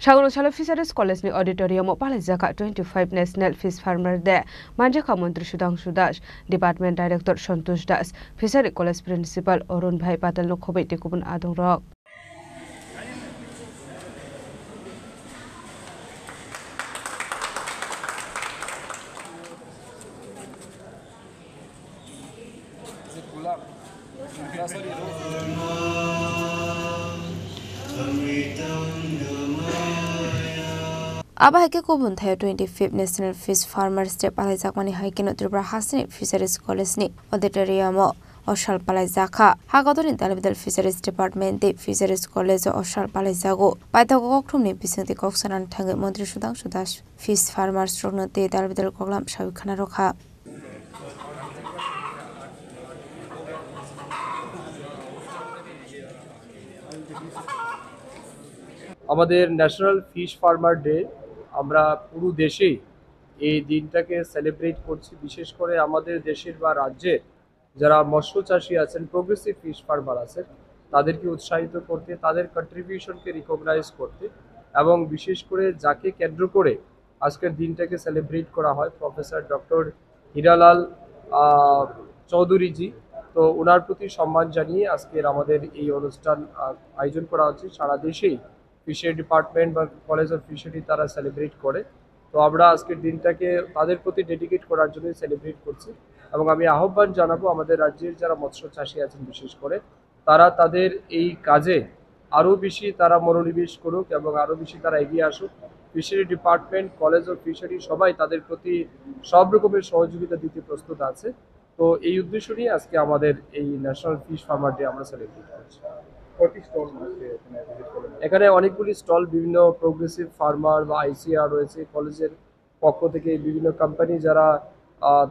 Sagunusala Fisheries College ni auditorium palajaka 25 National Fish Farmer Day Manjaka Mantri Sudhanshu Das Department Director Santosh Das Fisheries College Principal Arun Bhai Patel no khobai tekubun adong rok Aba haike kubun thaya 25th National Fish Farmers Day palajak mani haike no Tripura Hasini Fisheries College ni auditorium Oshal palajaka hagadoni Dalbidal Fisheries Department de Fisheries College Oshal palajago paithago kokthumni bisingti koksanan thangai Mantri Sudhanshu Das Fish Farmers roknote Dalbidal koklam sabikhana rokha আমাদের national fish farmer day আমরা পুরো দেশেই এই দিনটাকে celebrate করছি বিশেষ করে আমাদের দেশের বা রাজ্যের যারা মৎস্য চাষী আছেন প্রোগ্রেসিভ ফিশ ফার্মার আছেন তাদেরকে উৎসাহিত করতে তাদের কন্ট্রিবিউশনকে রিকগনাইজ করতে এবং বিশেষ করে যাকে কেন্দ্র করে আজকের দিনটাকে সেলিব্রেট করা হয় প্রফেসর ডক্টর হীরালাল চৌধুরীজি তো ওনার প্রতি সম্মান জানিয়ে আজকের আমাদের এই অনুষ্ঠান আয়োজন করা হচ্ছে সারা দেশেই ফিশারি ডিপার্টমেন্ট বা কলেজ অফ ফিশারি তারা সেলিব্রেট করে তো আমরা আজকের দিনটাকে তাদের প্রতি ডেডিকেট করার জন্যই সেলিব্রেট করছি এবং আমি আহ্বান জানাবো আমাদের রাজ্যের যারা মৎস্য চাষী আছেন বিশেষ করে তারা তাদের এই কাজে আরও বেশি তারা মনোনিবেশ করুক এবং আরও বেশি তারা এগিয়ে আসুক fishery department college of fishery সবাই তাদের প্রতি সব রকমের সহযোগিতা দিতে প্রস্তুত আছে তো এই উদ্দেশ্য নিয়ে আজকে আমাদের এই ন্যাশনাল ফিশ ফার্মার ডে আমরা সেলিব্রেট করছি এখানে অনেকগুলি স্টল বিভিন্ন প্রোগ্রেসিভ ফার্মার বা আইসিআর রয়েছে কলেজের পক্ষ থেকে বিভিন্ন কোম্পানি যারা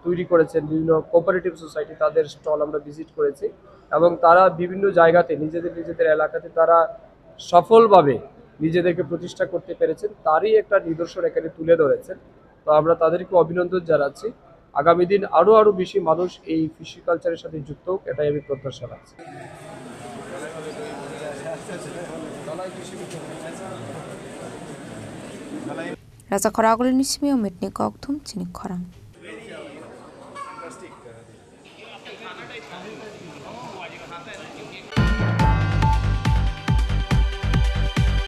তৈরি করেছেন বিভিন্ন কোঅপারেটিভ সোসাইটি তাদের স্টল আমরা ভিজিট করেছি এবং তারা বিভিন্ন জায়গাতে নিজেদের এলাকাতে তারা সফলভাবে নিজেদেরকে প্রতিষ্ঠা করতে পেরেছেন তারই একটা নিদর্শন এখানে তুলে ধরেছেন তো আমরা তাদেরকে অভিনন্দন জানাচ্ছি আগামী দিন আরও বেশি মানুষ এই ফিশি কালচারের সাথে যুক্ত হোক এটাই আমি প্রত্যাশা রাখছি Rasa khoragul nismi ometni kokthum chini khorang